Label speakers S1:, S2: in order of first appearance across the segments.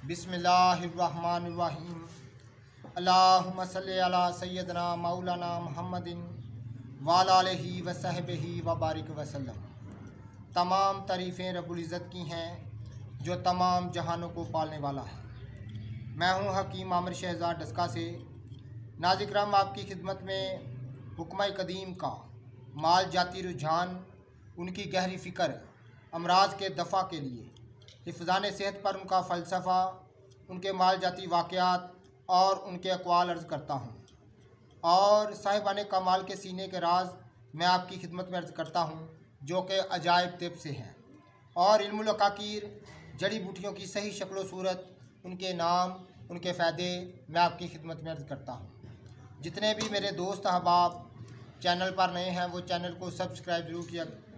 S1: बिस्मिल्लाहिर्रहमानिर्रहीम। अल्लाहुम्मा सल्लि अला सय्यदना मौलाना मुहम्मदिन व अला आलिहि व सहबिहि व बारिक वसल्लम। तमाम तारीफ़ें रब्बुल इज़्ज़त की हैं जो तमाम जहानों को पालने वाला है। मैं हूँ हकीम आमिर शहज़ाद डस्का से। नाज़िक्राम, आपकी खिदमत में हुक्म कदीम का माल जाती रुझान, उनकी गहरी फ़िक्र, अमराज के दफ़ा के लिए, हिफ़्ज़ान सेहत पर उनका फ़लसफ़ा, उनके माल जाती वाक़यात और उनके अक़वाल अर्ज़ करता हूँ। और साहिबान कमाल के सीने के राज मैं आपकी खिदमत में अर्ज़ करता हूँ, जो कि अजायब तिब से हैं। और इल्मुल अकाकीर, जड़ी बूटियों की सही शक्ल सूरत, उनके नाम, उनके फ़ायदे मैं आपकी खिदमत में अर्ज़ करता हूँ। जितने भी मेरे दोस्त अहबाब चैनल पर नए हैं, वो चैनल को सब्सक्राइब ज़रूर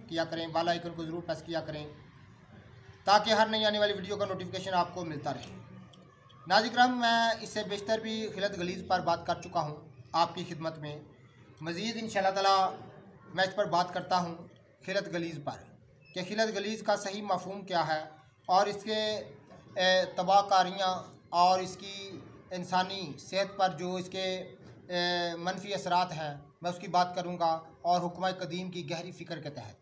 S1: किया करें, बेल आइकन को ज़रूर प्रेस किया करें, ताकि हर नई आने वाली वीडियो का नोटिफिकेशन आपको मिलता रहे। नाज़िक्राम, मैं इससे बेशतर भी खिलत गलीज़ पर बात कर चुका हूँ आपकी खिदमत में। मज़ीद इंशाअल्लाह ताला मैं इस पर बात करता हूँ खिलत गलीज़ पर, कि खिलत गलीज़ का सही मफ़हूम क्या है और इसके तबाहकारियाँ और इसकी इंसानी सेहत पर जो इसके मनफी असरात हैं, मैं उसकी बात करूँगा, और हुक्म कदीम की गहरी फ़िक्र के तहत।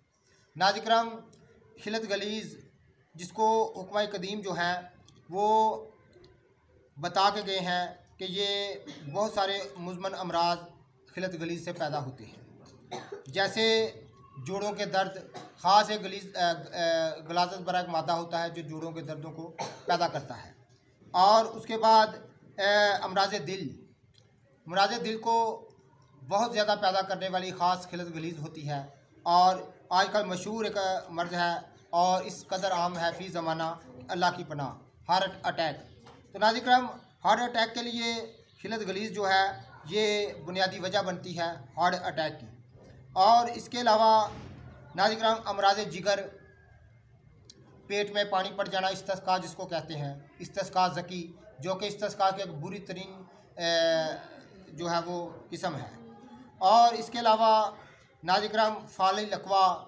S1: नाज़िक्राम, खिलत गलीज़ जिसको हुक्म कदीम जो हैं वो बता के गए हैं कि ये बहुत सारे मुज़मन अमराज खिलत गलीज़ से पैदा होते हैं, जैसे जोड़ों के दर्द। ख़ास एक गलाज़त बरा एक मादा होता है जो जोड़ों के दर्दों को पैदा करता है। और उसके बाद अमराज दिल को बहुत ज़्यादा पैदा करने वाली ख़ास खिलत गलीज़ होती है, और आजकल मशहूर एक मर्ज़ है और इस कदर आम है फ़ी ज़माना, अल्लाह की पनाह, हार्ट अटैक। तो नाज़िक्राम, हार्ट अटैक के लिए खिलत गलीज़ जो है ये बुनियादी वजह बनती है हार्ट अटैक की। और इसके अलावा नाज़िक्राम, अमराज़ जिगर, पेट में पानी पड़ जाना, इस्तिस्का जिसको कहते हैं, इस्तिस्का ज़की, जो कि इस्तिस्का की एक बुरी तरीन जो है वो किस्म है। और इसके अलावा नाज़िक्राम, फ़ाली लकवा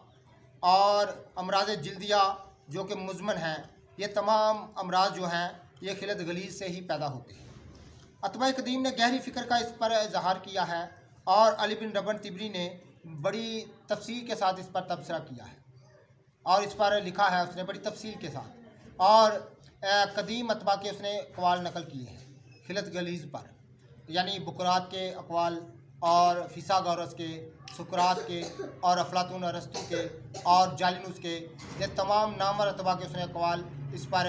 S1: और अमराज़ जिल्दिया जो कि मुज़मन हैं, ये तमाम अमराज जो हैं ये खिलत गलीज़ से ही पैदा होते हैं। अतबा कदीम ने गहरी फ़िक्र का इस पर इजहार किया है, और अली बिन रबन तिबरी ने बड़ी तफसील के साथ इस पर तबसरा किया है, और इस पर लिखा है उसने बड़ी तफसील के साथ। और कदीम अतबा के उसने अक़वाल नकल किए हैं खिलत गलीज़ पर, यानी बुकरात के अक़वाल और फिसागोरस के, सुकरात के और अफलातून अरस्तू के और जालिनूस के, ये तमाम नामवर अतबा के उसने अक़वाल इस पर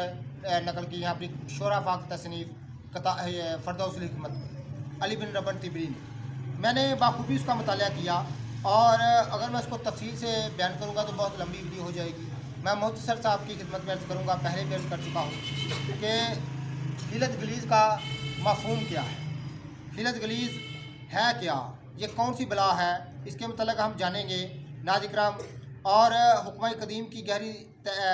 S1: नकल की हैं अपनी शोराफ़ा की तसनीफ़ फ़रदौसुल हिकमत में, अली बिन रबन तिबरी ने। मैंने बाखूबी उसका मुताला किया, और अगर मैं उसको तफसील से बयान करूँगा तो बहुत लंबी वीडियो हो जाएगी। मैं मुख्तसर से आपकी खिदमत में अर्ज़ करूँगा, पहले भी अर्ज़ कर चुका हूँ कि खिलत गलीज़ का मफ़हूम क्या है, खिलत गलीज़ है क्या, ये कौन सी बला है, इसके मतलब हम जानेंगे नाज़िक्राम। और हुक्म कदीम की गहरी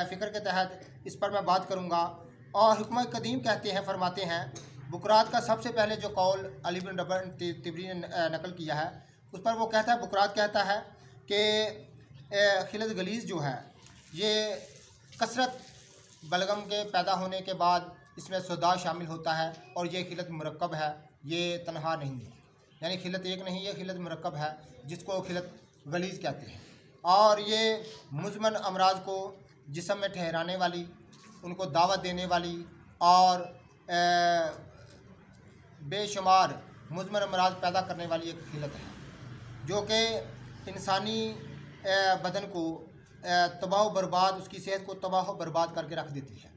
S1: फ़िक्र के तहत इस पर मैं बात करूँगा। और हुक्म कदीम कहते हैं, फरमाते हैं, बुकरात का सबसे पहले जो कौल अली बिन रबन तिबरी ने नकल किया है, उस पर वो कहता है, बुकरात कहता है कि खिलत गलीज़ जो है ये कसरत बलगम के पैदा होने के बाद इसमें सौदा शामिल होता है, और ये खिलत मुरक्कब है, ये तनहा नहीं है, यानी खिलत एक नहीं, ये खिलत मुरक्कब है जिसको खिलत गलीज़ कहते हैं। और ये मुज़मन अमराज को जिस्म में ठहराने वाली, उनको दावत देने वाली और बेशुमार मुज़मन अमराज पैदा करने वाली एक खिलत है, जो कि इंसानी बदन को तबाह बर्बाद, उसकी सेहत को तबाह बर्बाद करके रख देती है।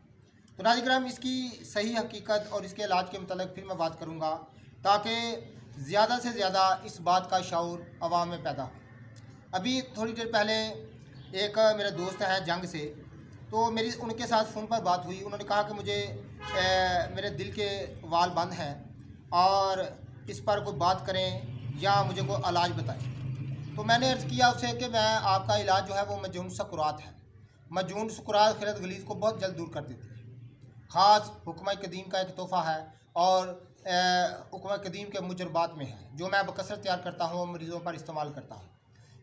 S1: तो नाज़िक्राम, इसकी सही हकीकत और इसके इलाज के मतलब फिर मैं बात करूँगा, ताकि ज़्यादा से ज़्यादा इस बात का शऊर अवाम में पैदा हो। अभी थोड़ी देर पहले एक मेरे दोस्त हैं जंग से, तो मेरी उनके साथ फ़ोन पर बात हुई। उन्होंने कहा कि मुझे मेरे दिल के वाल बंद हैं और इस पर कोई बात करें या मुझे कोई इलाज बताएं। तो मैंने अर्ज़ किया उससे कि मैं आपका इलाज जो है वो मजून सुकरात है। मजून सुकरात खिलत गलीज़ को बहुत जल्द दूर कर देती है। ख़ास हुक्म कदीम का एक तोहफ़ा है, और हुक्म कदीम के मुजरबात में है, जो मैं बकसरत तैयार करता हूँ और मरीज़ों पर इस्तेमाल करता हूँ।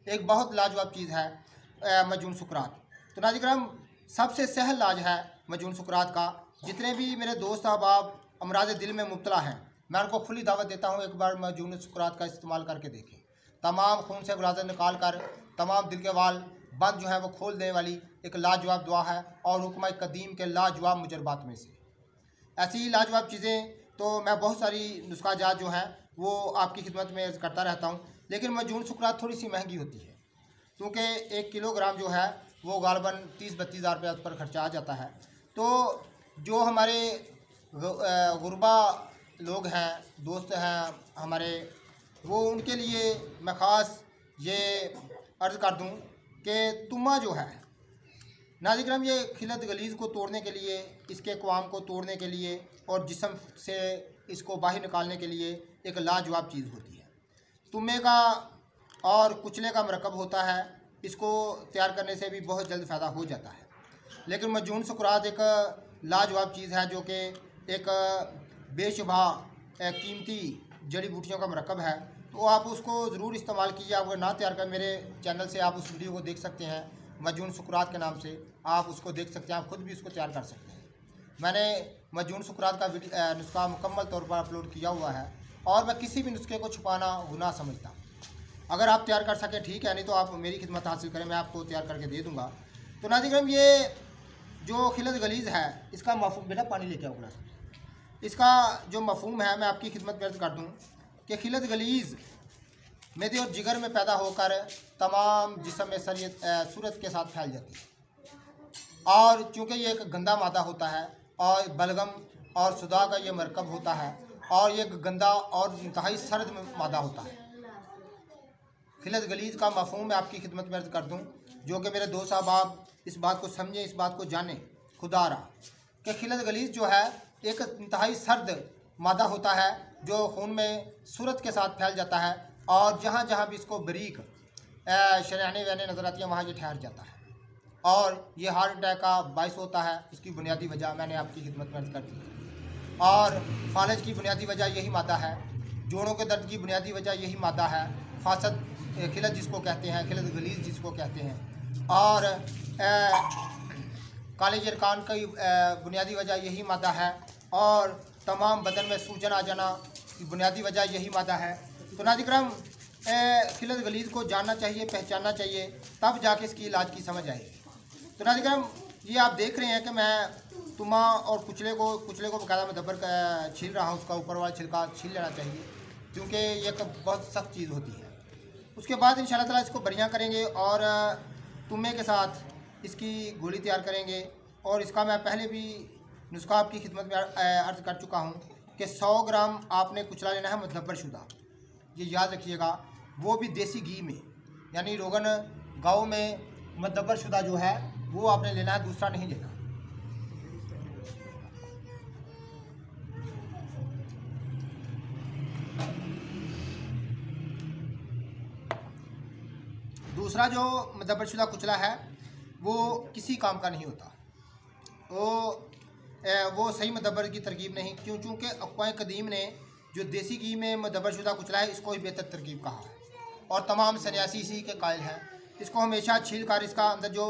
S1: एक बहुत लाजवाब चीज़ है मजून सुकरात। तो नाज़िक्राम, सबसे सहल इलाज है मजून सुकरात का, जितने भी मेरे दोस्त अहबाब अमराज दिल में मुब्तला हैं, मैं उनको खुली दावत देता हूँ, एक बार मजून सुकरात का इस्तेमाल करके देखें। तमाम खून से गुलाज़त निकाल कर तमाम दिल के वाल बंद जो है वो खोल देने वाली एक लाजवाब दुआ है और हुक्म कदीम के लाजवाब मुजरबात में से। ऐसी ही लाजवाब चीज़ें तो मैं बहुत सारी नुस्खा जात जो हैं वो आपकी खिदमत में करता रहता हूँ, लेकिन मजून सुकरात थोड़ी सी महंगी होती है, क्योंकि 1 किलोग्राम जो है वो गालबन 30-32 हज़ार रुपये उस पर खर्चा आ जाता है। तो जो हमारे गुरबा लोग हैं, दोस्त हैं हमारे, वो उनके लिए मैं ख़ास ये अर्ज़ कर दूं कि तुमा जो है नाज़िर, ये खिलत गलीज़ को तोड़ने के लिए, इसके क़वाम को तोड़ने के लिए और जिस्म से इसको बाहर निकालने के लिए एक लाजवाब चीज़ होती है। तुम्बे का और कुचले का मरकब होता है, इसको तैयार करने से भी बहुत जल्द फ़ायदा हो जाता है। लेकिन मजून सुकरात एक लाजवाब चीज़ है जो कि एक बेशुबा कीमती जड़ी बूटियों का मरकब है, तो आप उसको ज़रूर इस्तेमाल कीजिए। आप अगर ना तैयार कर, मेरे चैनल से आप उस वीडियो को देख सकते हैं, मजून सुकरात के नाम से आप उसको देख सकते हैं, आप ख़ुद भी उसको तैयार कर सकते हैं। मैंने मजून सुकरात का नुस्खा मुकम्मल तौर पर अपलोड किया हुआ है और मैं किसी भी नुस्खे को छुपाना गुनाह समझता हूँ। अगर आप तैयार कर सकें ठीक है, नहीं तो आप मेरी खिदमत हासिल करें, मैं आपको तैयार करके दे दूँगा। तो नाज़िर, ये जो खिलत गलीज़ है इसका मफ़हूम, बेटा पानी लेके आओ गिलास, इसका जो मफ़हूम है मैं आपकी खिदमत में अर्ज़ कर दूँ कि खिलत गलीज़ मैदे और जिगर में पैदा होकर तमाम जिस्म में सूरत के साथ फैल जाती है और चूँकि ये एक गंदा मादा होता है और बलगम और सुदा का ये मरकब होता है और ये गंदा और इंतहाई सर्द मादा होता है। खिलत गलीज़ का मफ़हूम मैं आपकी खिदमत में अर्ज़ कर दूँ, जो कि मेरे दोस्त अहबाब इस बात को समझें, इस बात को जानें खुदारा कि खिलत गलीज़ जो है एक इंतहाई सर्द मादा होता है जो खून में सूरत के साथ फैल जाता है और जहाँ जहाँ भी इसको बरीक शरयाने वहने नज़र आती हैं वहाँ ये ठहर जाता है और ये हार्ट अटैक का बायस होता है। इसकी बुनियादी वजह मैंने आपकी खिदमत में अर्ज़ कर दी और फालज की बुनियादी वजह यही मादा है, जोड़ों के दर्द की बुनियादी वजह यही मादा है, फासद खिलत जिसको कहते हैं, खिलत गलीज़ जिसको कहते हैं, और काले जरकान की बुनियादी वजह यही मादा है और तमाम बदन में सूजन आ जाना की बुनियादी वजह यही मादा है। तो नाज़िर, खिलत गलीज़ को जानना चाहिए, पहचानना चाहिए, तब जाके इसकी इलाज की समझ आएगी। तो नाज़िर, ये आप देख रहे हैं कि मैं तुमा और कुचले को बकायदा मदबर छील रहा हूँ, उसका ऊपर वाला छिलका छील लेना चाहिए क्योंकि ये एक बहुत सख्त चीज़ होती है। उसके बाद इंशाअल्लाह ताला इसको बढ़िया करेंगे और तुम्बे के साथ इसकी गोली तैयार करेंगे। और इसका मैं पहले भी नुस्खा आपकी खिदमत में अर्ज़ कर चुका हूँ कि 100 ग्राम आपने कुचला लेना है मुदब्बर शुदा, ये याद रखिएगा, वो भी देसी घी में, यानी रोगन गाँव में मुदब्बर शुदा जो है वो आपने लेना है, दूसरा नहीं लेना। दूसरा जो मुदब्बर शुदा कुचला है वो किसी काम का नहीं होता, वो सही मुदब्बर की तरकीब नहीं, चूँकि अक़वाए कदीम ने जो देसी घी में मुदब्बर शुदा कुचला है इसको ही बेहतर तरकीब कहा है और तमाम सन्यासी इसी के कायल हैं। इसको हमेशा छील कर इसका अंदर जो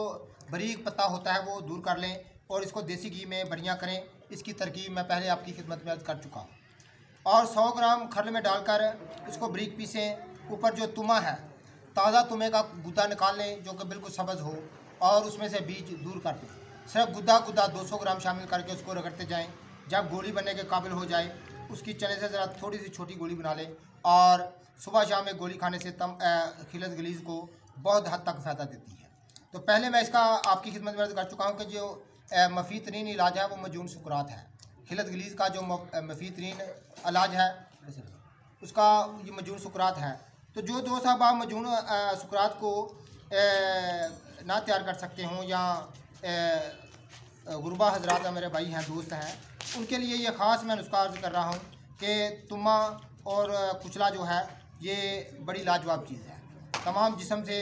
S1: बारीक पत्ता होता है वो दूर कर लें और इसको देसी घी में बढ़िया करें। इसकी तरकीब मैं पहले आपकी खिदमत में अर्ज़ कर चुका हूँ। और 100 ग्राम खरल में डालकर इसको बारीक पीसें। ऊपर जो तुमा है, ताज़ा तुमे का गुद्दा निकाल लें जो कि बिल्कुल सब्ज़ हो और उसमें से बीज दूर कर दें। सिर्फ गुद्दा 200 ग्राम शामिल करके उसको रगड़ते जाएं। जब गोली बनने के काबिल हो जाए उसकी चने से ज़रा थोड़ी सी छोटी गोली बना लें और सुबह शाम एक गोली खाने से खिलत गलीज़ को बहुत हद तक फ़ायदा देती है। तो पहले मैं इसका आपकी खिदमत में अर्ज़ कर चुका हूँ कि जो मफ़ीद तरीन इलाज है वो मजून सुकरात है। खिलत गलीज़ का जो मफ़ीद तरीन इलाज है उसका ये मजून सुकरात है। तो जो दोस्त साहब आप मजून सुकरात को ना तैयार कर सकते हों या गुरबा हजरात मेरे भाई हैं, दोस्त हैं, उनके लिए ये ख़ास मैं नुस्खा अर्ज़ कर रहा हूँ कि तुमा और कुचला जो है ये बड़ी लाजवाब चीज़ है। तमाम जिस्म से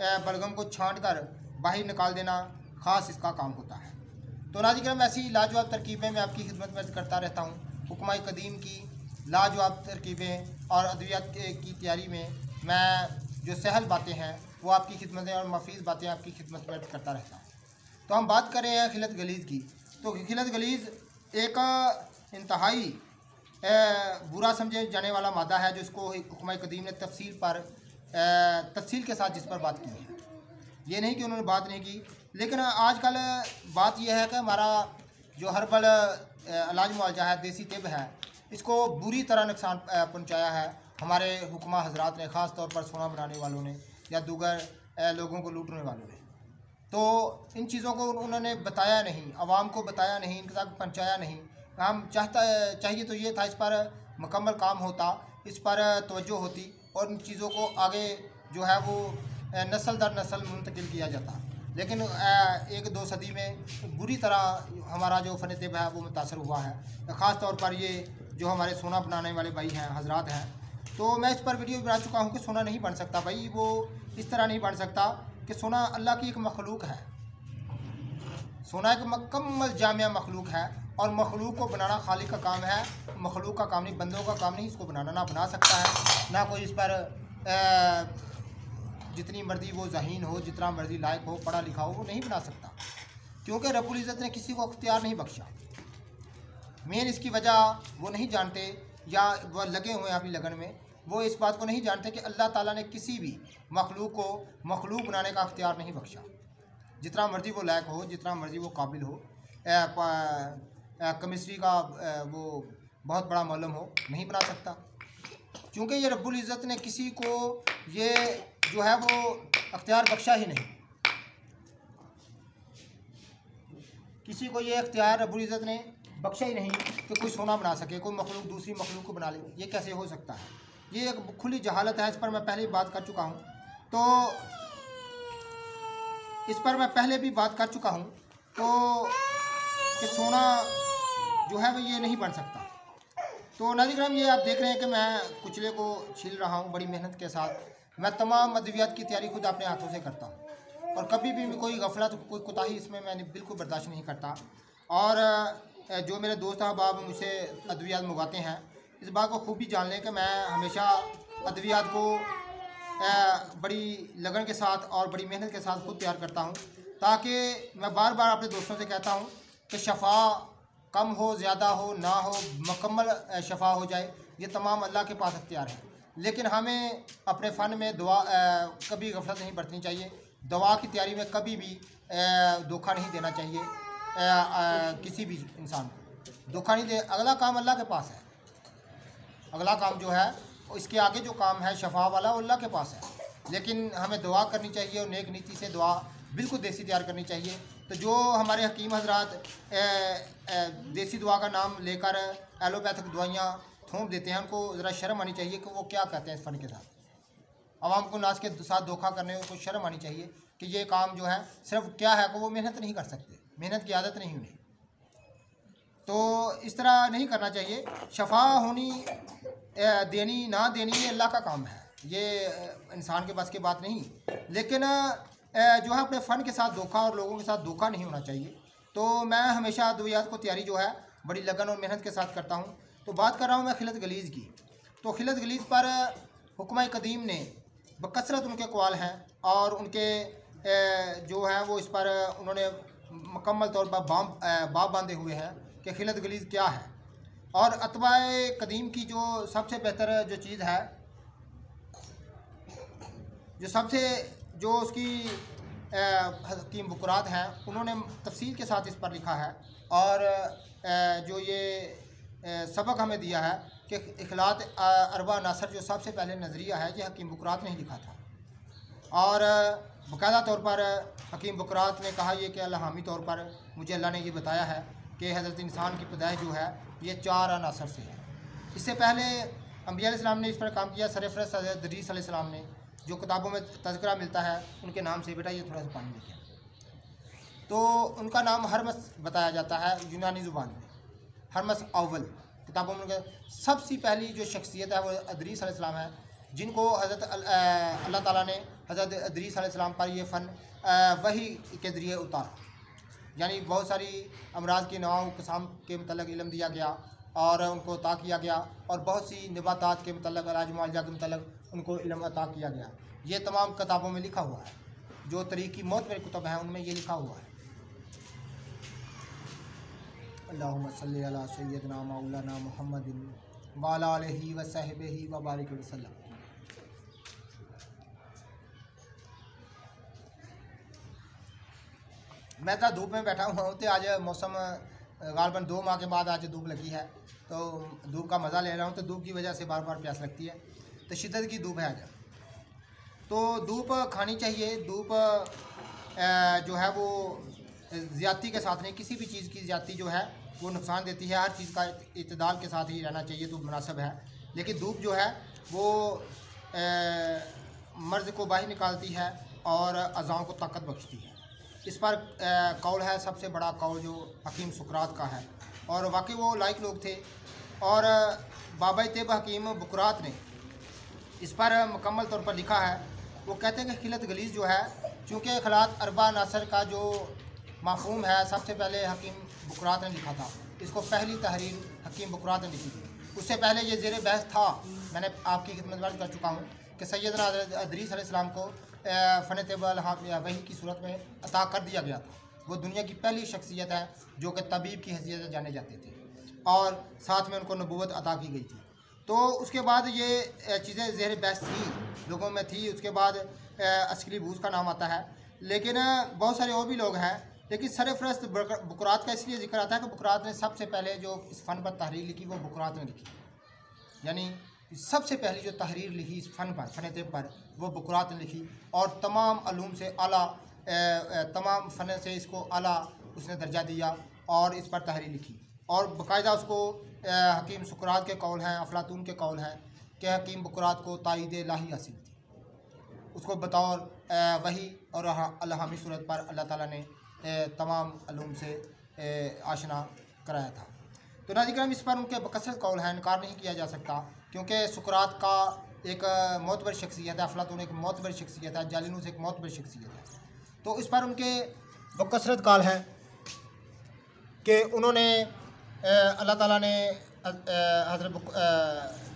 S1: बलगम को छांट कर बाहर निकाल देना ख़ास इसका काम होता है। तो नाज़िर, ऐसी लाजवाब तरकीबें मैं आपकी खिदमत में करता रहता हूँ। हुक्माए कदीम की लाजवाब तरकीबें और अद्वियात की तैयारी में मैं जो सहल बातें हैं वो आपकी खिदमत में और मफीद बातें आपकी खिदमत में करता रहता हूँ। तो हम बात कर रहे हैं खिलत गलीज़ की। तो खिलत गलीज़ एक इंतहाई बुरा समझे जाने वाला मादा है जिसको हुक्म कदीम ने तफसील के साथ जिस पर बात की है। ये नहीं कि उन्होंने बात नहीं की, लेकिन आजकल बात यह है कि हमारा जो हर्बल इलाज मुआवजा है, देसी तिब है, इसको बुरी तरह नुकसान पहुंचाया है हमारे हुक्मा हजरात ने, ख़ास तौर पर सोना बनाने वालों ने या दूसर लोगों को लूटने वालों ने। तो इन चीज़ों को उन्होंने बताया नहीं, आवाम को बताया नहीं, इनके तक पहुँचाया नहीं। हम चाहिए तो ये था इस पर मुकम्मल काम होता, इस पर तवज्जो होती और इन चीज़ों को आगे जो है वो नस्ल दर नस्ल मुंतकिल किया जाता। लेकिन एक दो सदी में बुरी तरह हमारा जो फ़न तिब है वो मुतासर हुआ है, ख़ास तौर पर ये जो हमारे सोना बनाने वाले भाई हैं, हजरात हैं। तो मैं इस पर वीडियो बना चुका हूँ कि सोना नहीं बन सकता भाई, वो इस तरह नहीं बन सकता कि सोना अल्लाह की एक मखलूक है। सोना एक मुकम्मल जामिया मखलूक है और मखलूक को बनाना खालिक का काम है, मखलूक का काम नहीं, बंदों का काम नहीं। इसको बनाना ना बना सकता है, ना कोई इस पर जितनी मर्जी वो ज़हीन हो, जितना मर्जी लायक हो, पढ़ा लिखा हो, वो नहीं बना सकता, क्योंकि रब्बुल इज़्ज़त ने किसी को अख्तियार नहीं बख्शा। मेन इसकी वजह वो नहीं जानते या वह लगे हुए हैं अपनी लगन में, वो इस बात को नहीं जानते कि अल्लाह ताला ने किसी भी मखलूक को मखलूक बनाने का अख्तियार नहीं बख्शा। जितना मर्ज़ी वो लायक हो, जितना मर्ज़ी वो काबिल हो, केमिस्ट्री का वो बहुत बड़ा मालूम हो, नहीं बना सकता, क्योंकि ये रब्बुल इज़्ज़त ने किसी को ये जो है वो अख्तियार बख्शा ही नहीं। किसी को ये अख्तियार रब्बुल इज़्ज़त ने बख्शा ही नहीं कि कोई सोना बना सके, कोई मखलूक दूसरी मखलूक को बना ले। ये कैसे हो सकता है? ये एक खुली जहालत है। इस पर मैं पहले भी बात कर चुका हूँ, तो इस पर मैं पहले भी बात कर चुका हूँ तो कि सोना जो है वो ये नहीं बन सकता। तो नाज़रीन, ये आप देख रहे हैं कि मैं कुचले को छील रहा हूँ बड़ी मेहनत के साथ। मैं तमाम अद्वियात की तैयारी खुद अपने हाथों से करता हूँ और कभी भी कोई गफलत, कोई कोताही इसमें मैं बिल्कुल बर्दाश्त नहीं करता। और जो मेरे दोस्त अहबाब मुझसे अद्वियात मंगवाते हैं, इस बात को खूब भी जान लें कि मैं हमेशा अद्वियात को बड़ी लगन के साथ और बड़ी मेहनत के साथ खुद तैयार करता हूँ, ताकि मैं बार बार अपने दोस्तों से कहता हूँ कि शफ़ा कम हो, ज़्यादा हो, ना हो, मुकम्मल शफ़ा हो जाए, ये तमाम अल्लाह के पास अख्तियार है। लेकिन हमें अपने फ़न में दुआ कभी गफलत नहीं बरतनी चाहिए। दवा की तैयारी में कभी भी धोखा नहीं देना चाहिए। किसी भी इंसान को धोखा नहीं दे। अगला काम अल्लाह के पास है, अगला काम जो है इसके आगे जो काम है शफ़ा वाला, वो अल्लाह के पास है। लेकिन हमें दुआ करनी चाहिए और नेक नीति से दुआ बिल्कुल देसी तैयार करनी चाहिए। तो जो हमारे हकीम हजरात देसी दुआ का नाम लेकर एलोपैथिक दवाइयाँ थोप देते हैं, उनको ज़रा शर्म आनी चाहिए कि वो क्या कहते हैं इस फ़न के साथ। आवाम को नाज के साथ धोखा करने को शर्म आनी चाहिए कि ये काम जो है सिर्फ क्या है कि वो मेहनत नहीं कर सकते, मेहनत की आदत नहीं उन्हें। तो इस तरह नहीं करना चाहिए। शफ़ा होनी देनी ना देनी ये अल्लाह का काम है, ये इंसान के बस की बात नहीं। लेकिन जो है अपने फ़न के साथ धोखा और लोगों के साथ धोखा नहीं होना चाहिए। तो मैं हमेशा अद्वियात को तैयारी जो है बड़ी लगन और मेहनत के साथ करता हूँ। तो बात कर रहा हूँ मैं खिलत गलीज़ की। तो खिलत गलीज़ पर हुक्मा कदीम ने बकसरत उनके अक़वाल हैं और उनके जो है वो इस पर उन्होंने मुकम्मल तौर पर बाब बांधे हुए हैं कि खिलत गलीज़ क्या है। और अतबाए कदीम की जो सबसे बेहतर जो चीज़ है, जो उसकी हकीम बुकरात हैं, उन्होंने तफसील के साथ इस पर लिखा है। और जो ये सबक हमें दिया है कि इखलात अरबा नासर जो सबसे पहले नज़रिया है, ये हकीम बुकरात ने ही लिखा था। और बाकायदा तौर पर हकीम बुकरात ने कहा ये कि इल्हामी तौर पर मुझे अल्लाह ने ये बताया है कि हज़रत इंसान की पैदाइश जो है ये 4 अनासर से है। इससे पहले अंबिया अलैहिस्सलाम ने इस पर काम किया। सरफ़रस्त हज़रत इदरीस अलैहिस्सलाम ने, जो किताबों में तज़किरा मिलता है उनके नाम से, बेटा ये थोड़ा सा पानी लेके, तो उनका नाम हरमस बताया जाता है यूनानी ज़ुबान में, हरमस अव्वल। किताबों में सबसे पहली जो शख्सियत है वो इदरीस अलैहिस्सलाम है, जिनको हज़रत अल्लाह ताला ने हज़रत इदरीस अलैहिस्सलाम पर ये फ़न वही के ज़रिए उतारा। यानी बहुत सारी अमराज की नवाओं कसाम के मतलब इल्म दिया गया और उनको अता किया गया, और बहुत सी नबातात के मतलब इलाज मुआवजा के मतलब उनको इल्म अता किया गया। ये तमाम किताबों में लिखा हुआ है, जो तरीक़ी मौत मेरे कुतब हैं उनमें ये लिखा हुआ है। अल्लाहुम्मा सल्ली अला सय्यदना मौलाना मुहम्मदिन व अला आलिहि व सहबिही व बारिक वसल्लम। मैं तो धूप में बैठा हुआ हूँ तो आज मौसम गालबन 2 माह के बाद आज धूप लगी है, तो धूप का मज़ा ले रहा हूँ। तो धूप की वजह से बार बार प्यास लगती है, तो शिद्दत की धूप है आज। तो धूप खानी चाहिए। धूप जो है वो ज़्यादती के साथ नहीं, किसी भी चीज़ की ज़्यादती जो है वो नुकसान देती है। हर चीज़ का इत्तेदाल के साथ ही रहना चाहिए, तो मुनासिब है। लेकिन धूप जो है वो मर्ज़ को बाहर निकालती है और अज़ाओं को ताकत बख्शती है। इस पर कौल है, सबसे बड़ा कौल जो हकीम सुकरात का है, और वाकई वो लायक लोग थे। और बाबा तैयब हकीम बुकरात ने इस पर मुकम्मल तौर पर लिखा है। वो कहते हैं कि खिलत गलीज़ जो है, चूँकि खिलात अरबा नासर का जो मफ़हूम है सबसे पहले हकीम बुकरात ने लिखा था। इसको पहली तहरीर हकीम बुकरात ने लिखी थी। उससे पहले ये ज़ेर बहस था, मैंने आपकी खिदमत में अर्ज़ कर चुका हूँ कि सैयदना इदरीस अलैहिस्सलाम को फ़न तैयब वही की सूरत में अता कर दिया गया था। वो दुनिया की पहली शख्सियत है जो कि तबीब की हैसियत से जाने जाते थे, और साथ में उनको नबूवत अता की गई थी। तो उसके बाद ये चीज़ें ज़ेर बहस थी, लोगों में थी। उसके बाद अस्करी बूस का नाम आता है, लेकिन बहुत सारे और भी लोग हैं। लेकिन सरफरस्त बुकरात का इसलिए जिक्र आता है कि बुकरात ने सबसे पहले जो इस फ़न पर तहरीर लिखी वो बुकरात ने लिखी, यानी सबसे पहली जो तहरीर लिखी इस फ़न पर, फ़न तैयब पर, वो बुकरात ने लिखी। और तमाम अलूम से आला, तमाम फ़न से इसको आला उसने दर्जा दिया और इस पर तहरीर लिखी। और बाकायदा उसको हकीम सुकरात के कौल हैं, अफलातून के कौल हैं कि हकीम बुकरात को ताईद इलाही हासिल थी। उसको बतौर वही और अलहामी सूरत पर अल्लाह ताला ने तमाम अलूम से आशना कराया था। तो नाज़रीन, इस पर उनके बकसरत कौल है, इनकार नहीं किया जा सकता, क्योंकि सुकरात का एक मोतबर शख्सियत है, अफलातून एक मोतबर शख्सियत है, जालिनूस एक मोतबर शख्सियत है। तो इस पर उनके बकसरत कौल है कि उन्होंने अल्लाह ताला ने हज़रत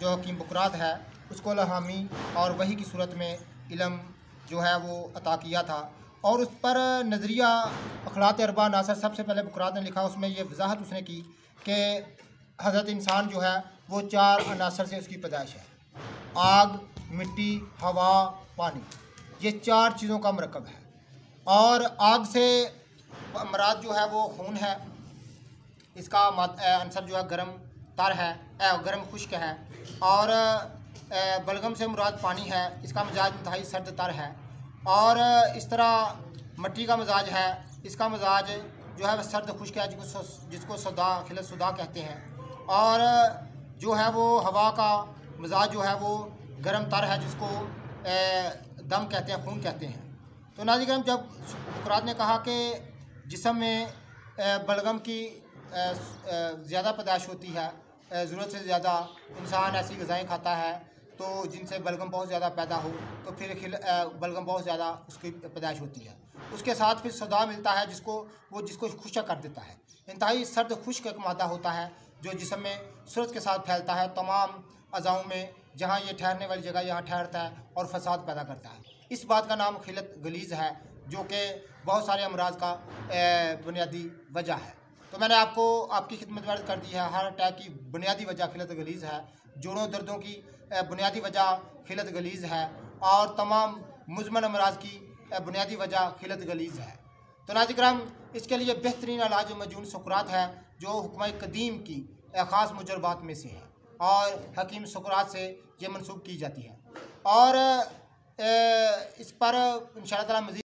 S1: जो हकीम बुकरात है उसको अलहामी और वही की सूरत में इल्म जो है वो अता किया था। और उस पर नज़रिया अखलात अरबा नासर सबसे पहले बुकरात ने लिखा। उसमें ये वजाहत उसने की कि हज़रत इंसान जो है वो 4 अनासर से उसकी पैदाइश है, आग, मिट्टी, हवा, पानी। ये 4 चीज़ों का मरकब है। और आग से मराद जो है वो खून है, इसका अंसर जो है गर्म तर है, गर्म खुश्क है। और बलगम से मुराद पानी है, इसका मिजाज इंतहाई सर्द तर है। और इस तरह मट्टी का मिजाज है, इसका मिजाज जो है वह सर्द खुश्क है, जिसको सदा खिलत सुदा कहते हैं। और जो है वो हवा का मिजाज जो है वो गर्म तर है, जिसको दम कहते हैं, खून कहते हैं। तो नाज़रीन, जब सुकरात ने कहा कि जिस्म में बलगम की ज़्यादा पैदाइश होती है, ज़रूरत से ज़्यादा इंसान ऐसी ग़िज़ाएँ खाता है तो जिनसे बलगम बहुत ज़्यादा पैदा हो, तो फिर बलगम बहुत ज़्यादा उसकी पैदाइश होती है। उसके साथ फिर सदा मिलता है जिसको खुश्क कर देता है। इंतहाई सर्द खुश्क एक मादा होता है जो जिस्म में सूरत के साथ फैलता है, तमाम अज़ाओं में, जहाँ ये ठहरने वाली जगह यहाँ ठहरता है और फसाद पैदा करता है। इस बात का नाम खिलत गलीज़ है, जो कि बहुत सारे अमराज का बुनियादी वजह है। तो मैंने आपको आपकी खिदमत में अर्ज़ कर दी है, हार्ट अटैक की बुनियादी वजह खिलत गलीज़ है, जोड़ों दर्दों की बुनियादी वजह खिलत गलीज़ है, और तमाम मुज़मन अमराज की बुनियादी वजह खिलत गलीज़ है। तो नाज़रीन, इसके लिए बेहतरीन इलाज मजून सुकरात है, जो हुक्म कदीम की ख़ास मुजरबात में से है और हकीम सुकरात से ये मनसूब की जाती है। और इस पर इंशाअल्लाह ताला मज़ीद